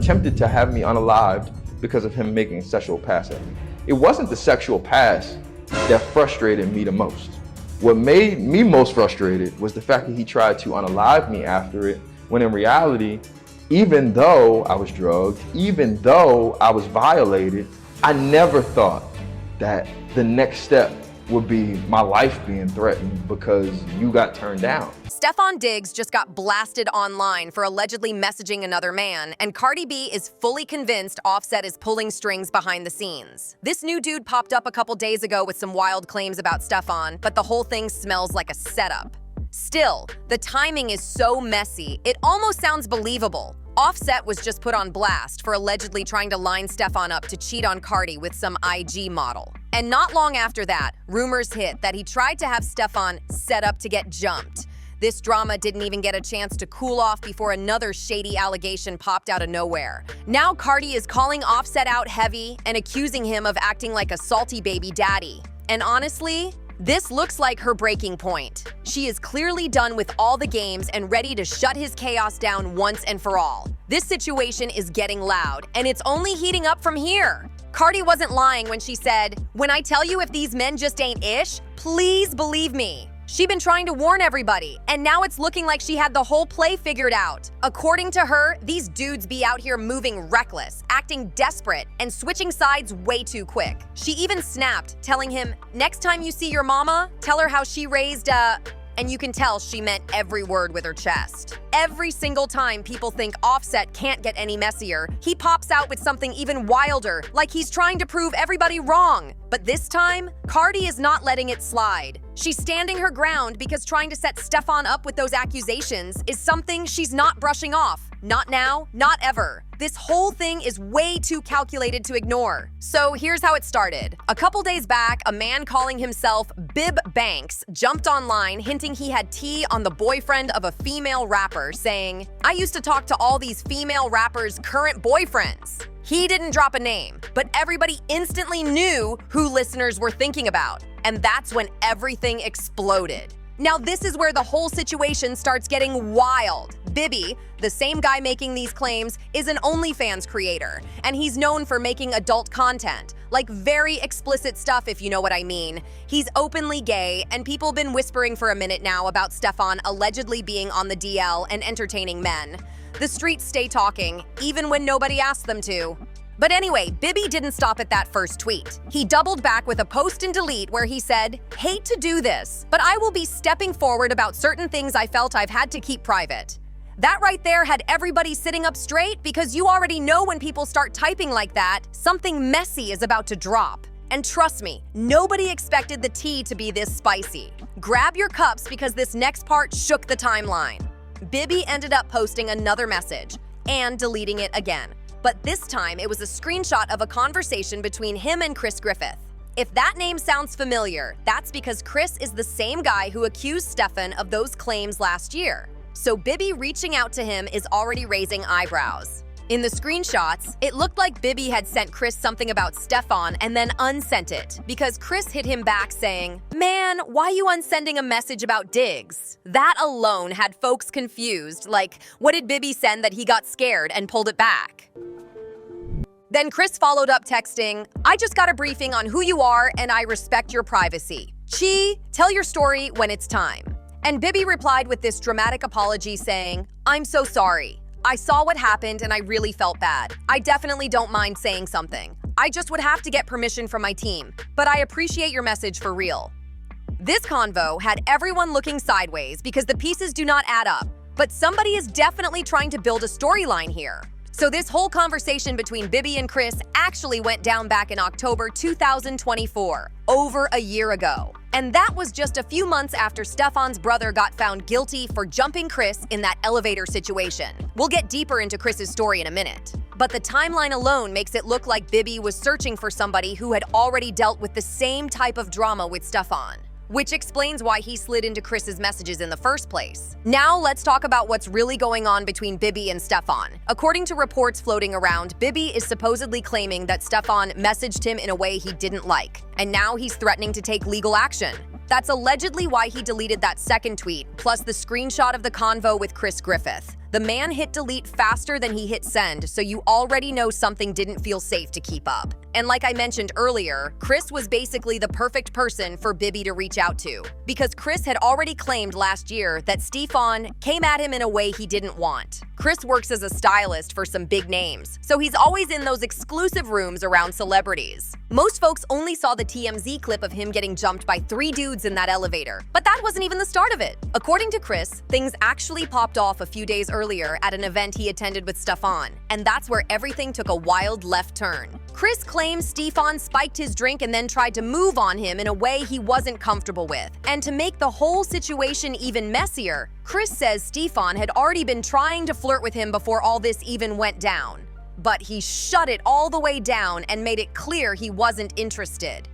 attempted to have me unalived because of him making a sexual pass at me. It wasn't the sexual pass that frustrated me the most. What made me most frustrated was the fact that he tried to unalive me after it, when in reality, even though I was drugged, even though I was violated, I never thought that the next step would be my life being threatened because you got turned down. Stefon Diggs just got blasted online for allegedly messaging another man, and Cardi B is fully convinced Offset is pulling strings behind the scenes. This new dude popped up a couple days ago with some wild claims about Stefon, but the whole thing smells like a setup. Still, the timing is so messy, it almost sounds believable. Offset was just put on blast for allegedly trying to line Stefon up to cheat on Cardi with some IG model. And not long after that, rumors hit that he tried to have Stefon set up to get jumped. This drama didn't even get a chance to cool off before another shady allegation popped out of nowhere. Now Cardi is calling Offset out heavy and accusing him of acting like a salty baby daddy. And honestly, this looks like her breaking point. She is clearly done with all the games and ready to shut his chaos down once and for all. This situation is getting loud, and it's only heating up from here. Cardi wasn't lying when she said, "When I tell you if these men just ain't ish, please believe me." She'd been trying to warn everybody, and now it's looking like she had the whole play figured out. According to her, these dudes be out here moving reckless, acting desperate, and switching sides way too quick. She even snapped, telling him, "Next time you see your mama, tell her how she raised and you can tell she meant every word with her chest. Every single time people think Offset can't get any messier, he pops out with something even wilder, like he's trying to prove everybody wrong. But this time, Cardi is not letting it slide. She's standing her ground because trying to set Stefon up with those accusations is something she's not brushing off. Not now, not ever. This whole thing is way too calculated to ignore. So here's how it started. A couple days back, a man calling himself Bibby Banks jumped online hinting he had tea on the boyfriend of a female rapper, saying, "I used to talk to all these female rappers' current boyfriends." He didn't drop a name, but everybody instantly knew who listeners were thinking about. And that's when everything exploded. Now this is where the whole situation starts getting wild. Bibby, the same guy making these claims, is an OnlyFans creator, and he's known for making adult content, like very explicit stuff if you know what I mean. He's openly gay, and people have been whispering for a minute now about Stefon allegedly being on the DL and entertaining men. The streets stay talking, even when nobody asks them to. But anyway, Bibby didn't stop at that first tweet. He doubled back with a post and delete where he said, "Hate to do this, but I will be stepping forward about certain things I felt I've had to keep private." That right there had everybody sitting up straight, because you already know when people start typing like that, something messy is about to drop. And trust me, nobody expected the tea to be this spicy. Grab your cups because this next part shook the timeline. Bibby ended up posting another message and deleting it again. But this time, it was a screenshot of a conversation between him and Griffith. If that name sounds familiar, that's because Chris is the same guy who accused Stefon of those claims last year. So Bibby reaching out to him is already raising eyebrows. In the screenshots, it looked like Bibby had sent Chris something about Stefon and then unsent it, because Chris hit him back saying, "Man, why you unsending a message about Diggs?" That alone had folks confused, like, what did Bibby send that he got scared and pulled it back? Then Chris followed up texting, "I just got a briefing on who you are and I respect your privacy. Chi, tell your story when it's time." And Bibby replied with this dramatic apology saying, "I'm so sorry. I saw what happened and I really felt bad. I definitely don't mind saying something. I just would have to get permission from my team, but I appreciate your message for real." This convo had everyone looking sideways because the pieces do not add up, but somebody is definitely trying to build a storyline here. So this whole conversation between Bibby and Chris actually went down back in October 2024, over a year ago. And that was just a few months after Stefon's brother got found guilty for jumping Chris in that elevator situation. We'll get deeper into Chris's story in a minute. But the timeline alone makes it look like Bibby was searching for somebody who had already dealt with the same type of drama with Stefon, which explains why he slid into Chris's messages in the first place. Now let's talk about what's really going on between Bibby and Stefon. According to reports floating around, Bibby is supposedly claiming that Stefon messaged him in a way he didn't like, and now he's threatening to take legal action. That's allegedly why he deleted that second tweet, plus the screenshot of the convo with Griffith. The man hit delete faster than he hit send, so you already know something didn't feel safe to keep up. And like I mentioned earlier, Chris was basically the perfect person for Bibby to reach out to, because Chris had already claimed last year that Stefon came at him in a way he didn't want. Chris works as a stylist for some big names, so he's always in those exclusive rooms around celebrities. Most folks only saw the TMZ clip of him getting jumped by 3 dudes in that elevator, but that wasn't even the start of it. According to Chris, things actually popped off a few days earlier at an event he attended with Stefon, and that's where everything took a wild left turn. Chris claims Stefon spiked his drink and then tried to move on him in a way he wasn't comfortable with. And to make the whole situation even messier, Chris says Stefon had already been trying to flirt with him before all this even went down. But he shut it all the way down and made it clear he wasn't interested.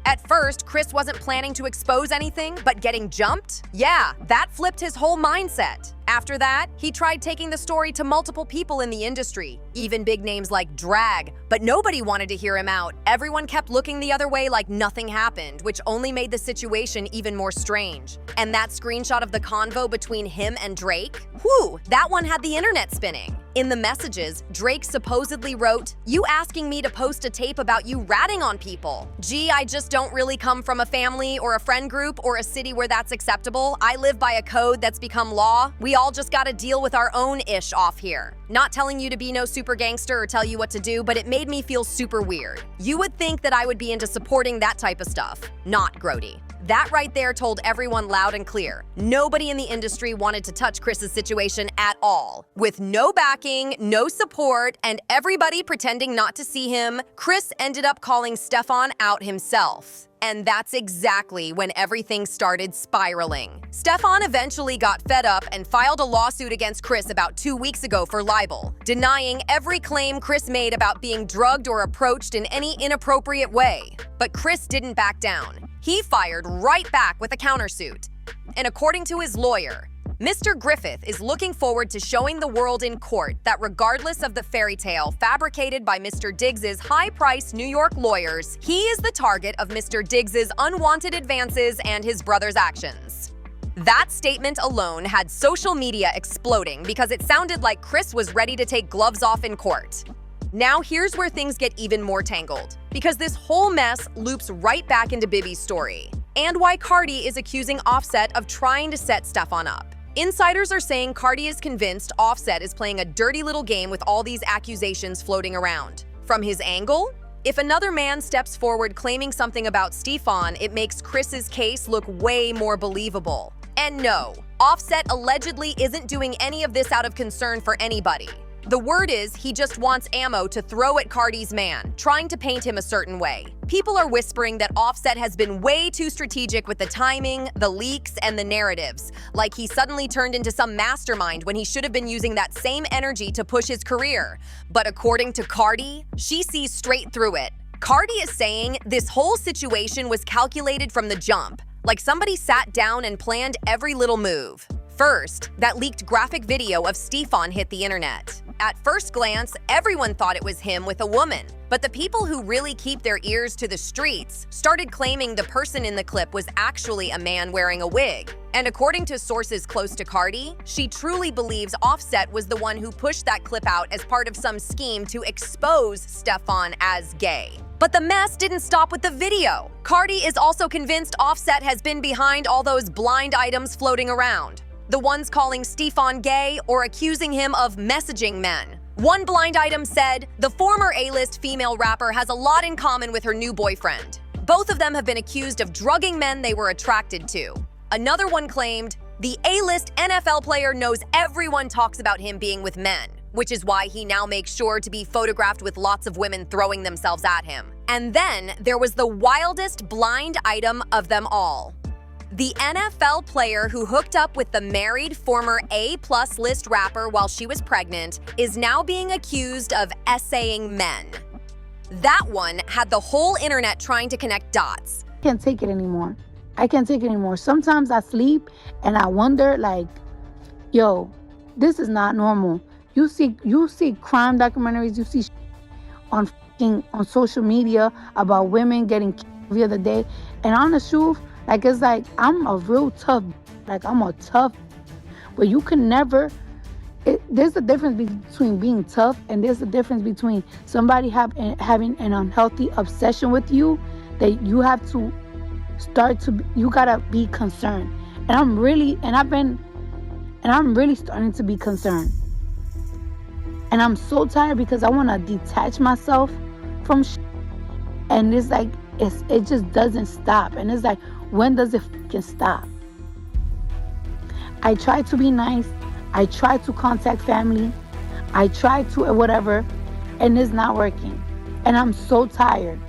At first, Chris wasn't planning to expose anything, but getting jumped? Yeah, that flipped his whole mindset. After that, he tried taking the story to multiple people in the industry, even big names like Drag, but nobody wanted to hear him out. Everyone kept looking the other way like nothing happened, which only made the situation even more strange. And that screenshot of the convo between him and Drake? Whew, that one had the internet spinning. In the messages, Drake supposedly wrote, "You asking me to post a tape about you ratting on people. Gee, I just don't really come from a family or a friend group or a city where that's acceptable. I live by a code that's become law. We all just gotta deal with our own ish off here. Not telling you to be no super gangster or tell you what to do, but it made me feel super weird. You would think that I would be into supporting that type of stuff. Not Grody." That right there told everyone loud and clear. Nobody in the industry wanted to touch Chris's situation at all. With no backing, no support, and everybody pretending not to see him, Chris ended up calling Stefon out himself. And that's exactly when everything started spiraling. Stefon eventually got fed up and filed a lawsuit against Chris about 2 weeks ago for libel, denying every claim Chris made about being drugged or approached in any inappropriate way. But Chris didn't back down. He fired right back with a countersuit. And according to his lawyer, Mr. Griffith is looking forward to showing the world in court that regardless of the fairy tale fabricated by Mr. Diggs's high-priced New York lawyers, he is the target of Mr. Diggs's unwanted advances and his brother's actions. That statement alone had social media exploding because it sounded like Chris was ready to take gloves off in court. Now here's where things get even more tangled, because this whole mess loops right back into Bibby's story, and why Cardi is accusing Offset of trying to set Stefon up. Insiders are saying Cardi is convinced Offset is playing a dirty little game with all these accusations floating around. From his angle, if another man steps forward claiming something about Stefon, it makes Chris's case look way more believable. And no, Offset allegedly isn't doing any of this out of concern for anybody. The word is he just wants ammo to throw at Cardi's man, trying to paint him a certain way. People are whispering that Offset has been way too strategic with the timing, the leaks, and the narratives, like he suddenly turned into some mastermind when he should have been using that same energy to push his career. But according to Cardi, she sees straight through it. Cardi is saying this whole situation was calculated from the jump, like somebody sat down and planned every little move. First, that leaked graphic video of Stefon hit the internet. At first glance, everyone thought it was him with a woman, but the people who really keep their ears to the streets started claiming the person in the clip was actually a man wearing a wig. And according to sources close to Cardi, she truly believes Offset was the one who pushed that clip out as part of some scheme to expose Stefon as gay. But the mess didn't stop with the video. Cardi is also convinced Offset has been behind all those blind items floating around. The ones calling Stefon gay or accusing him of messaging men. One blind item said, the former A-list female rapper has a lot in common with her new boyfriend. Both of them have been accused of drugging men they were attracted to. Another one claimed, the A-list NFL player knows everyone talks about him being with men, which is why he now makes sure to be photographed with lots of women throwing themselves at him. And then there was the wildest blind item of them all. The NFL player who hooked up with the married former A-plus list rapper while she was pregnant is now being accused of essaying men. That one had the whole internet trying to connect dots. I can't take it anymore. I can't take it anymore. Sometimes I sleep and I wonder, like, yo, this is not normal. You see crime documentaries, you see on on social media about women getting killed the other day. And on the truth, like, it's like, I'm a real tough, like, I'm a tough, but you can never, there's a difference between being tough, and there's a difference between somebody having an unhealthy obsession with you, that you have to you gotta be concerned. And I'm really starting to be concerned. And I'm so tired because I want to detach myself from and it's like, it just doesn't stop. And it's like, when does it fucking stop? I try to be nice. I try to contact family. I try to whatever, and it's not working. And I'm so tired.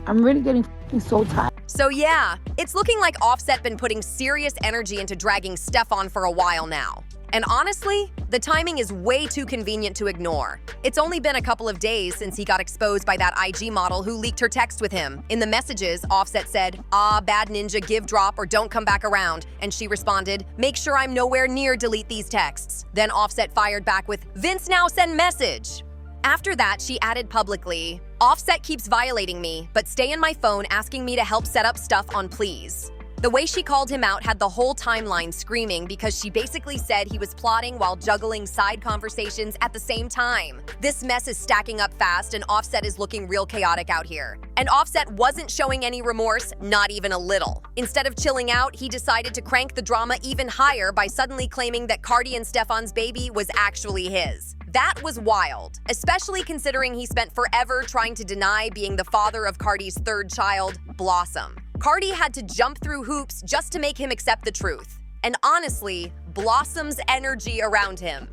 I'm really getting fucking so tired. So yeah, it's looking like Offset been putting serious energy into dragging Stefon for a while now. And honestly, the timing is way too convenient to ignore. It's only been a couple of days since he got exposed by that IG model who leaked her text with him. In the messages, Offset said, bad ninja, give drop or don't come back around. And she responded, make sure I'm nowhere near delete these texts. Then Offset fired back with, Vince now send message. After that, she added publicly, Offset keeps violating me, but stay in my phone asking me to help set up stuff on Please. The way she called him out had the whole timeline screaming because she basically said he was plotting while juggling side conversations at the same time. This mess is stacking up fast, and Offset is looking real chaotic out here. And Offset wasn't showing any remorse, not even a little. Instead of chilling out, he decided to crank the drama even higher by suddenly claiming that Cardi and Stefon's baby was actually his. That was wild, especially considering he spent forever trying to deny being the father of Cardi's third child, Blossom. Cardi had to jump through hoops just to make him accept the truth. And honestly, Blossom's energy around him.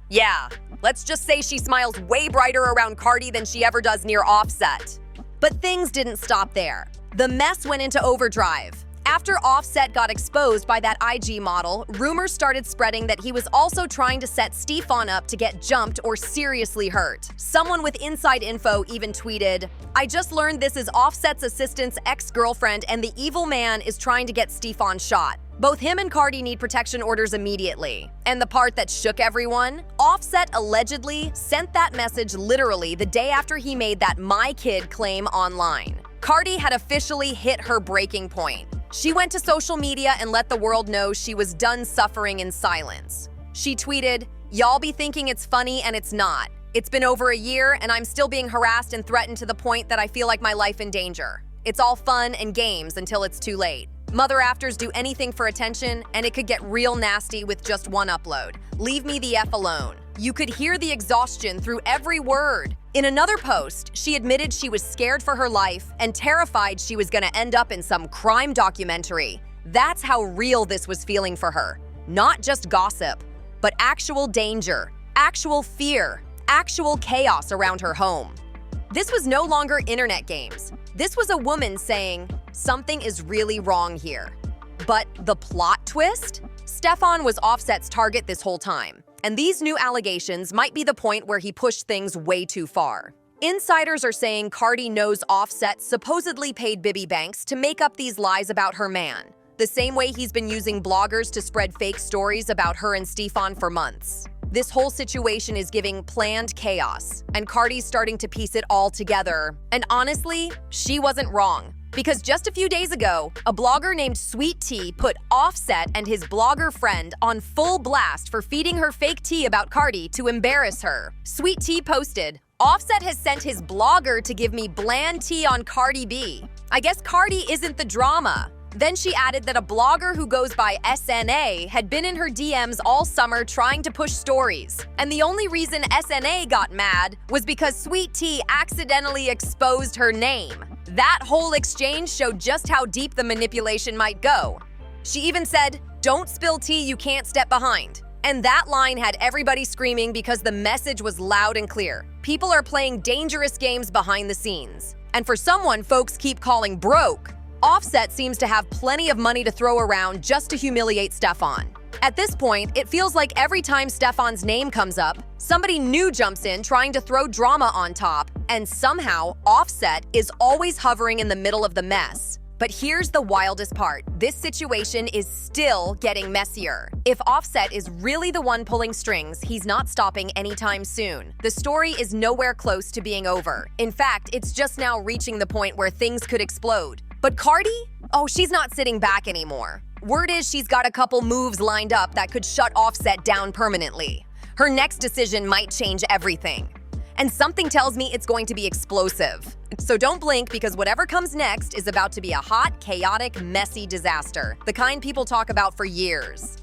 Yeah, let's just say she smiles way brighter around Cardi than she ever does near Offset. But things didn't stop there. The mess went into overdrive. After Offset got exposed by that IG model, rumors started spreading that he was also trying to set Stefon up to get jumped or seriously hurt. Someone with inside info even tweeted, I just learned this is Offset's assistant's ex-girlfriend and the evil man is trying to get Stefon shot. Both him and Cardi need protection orders immediately. And the part that shook everyone? Offset allegedly sent that message literally the day after he made that My Kid claim online. Cardi had officially hit her breaking point. She went to social media and let the world know she was done suffering in silence. She tweeted, y'all be thinking it's funny and it's not. It's been over a year and I'm still being harassed and threatened to the point that I feel like my life in danger. It's all fun and games until it's too late. Mother afters do anything for attention and it could get real nasty with just one upload. Leave me the F alone. You could hear the exhaustion through every word. In another post, she admitted she was scared for her life and terrified she was gonna end up in some crime documentary. That's how real this was feeling for her. Not just gossip, but actual danger, actual fear, actual chaos around her home. This was no longer internet games. This was a woman saying, something is really wrong here. But the plot twist? Stefon was Offset's target this whole time. And these new allegations might be the point where he pushed things way too far. Insiders are saying Cardi knows Offset supposedly paid Bibby Banks to make up these lies about her man, the same way he's been using bloggers to spread fake stories about her and Stefon for months. This whole situation is giving planned chaos, and Cardi's starting to piece it all together. And honestly, she wasn't wrong. Because just a few days ago, a blogger named Sweet Tea put Offset and his blogger friend on full blast for feeding her fake tea about Cardi to embarrass her. Sweet Tea posted, Offset has sent his blogger to give me bland tea on Cardi B. I guess Cardi isn't the drama. Then she added that a blogger who goes by SNA had been in her DMs all summer trying to push stories. And the only reason SNA got mad was because Sweet Tea accidentally exposed her name. That whole exchange showed just how deep the manipulation might go. She even said, don't spill tea you can't step behind. And that line had everybody screaming because the message was loud and clear. People are playing dangerous games behind the scenes. And for someone folks keep calling broke, Offset seems to have plenty of money to throw around just to humiliate Stefon. At this point, it feels like every time Stefon's name comes up, somebody new jumps in trying to throw drama on top, and somehow Offset is always hovering in the middle of the mess. But here's the wildest part. This situation is still getting messier. If Offset is really the one pulling strings, he's not stopping anytime soon. The story is nowhere close to being over. In fact, it's just now reaching the point where things could explode. But Cardi? Oh, she's not sitting back anymore. Word is she's got a couple moves lined up that could shut Offset down permanently. Her next decision might change everything. And something tells me it's going to be explosive. So don't blink, because whatever comes next is about to be a hot, chaotic, messy disaster. The kind people talk about for years.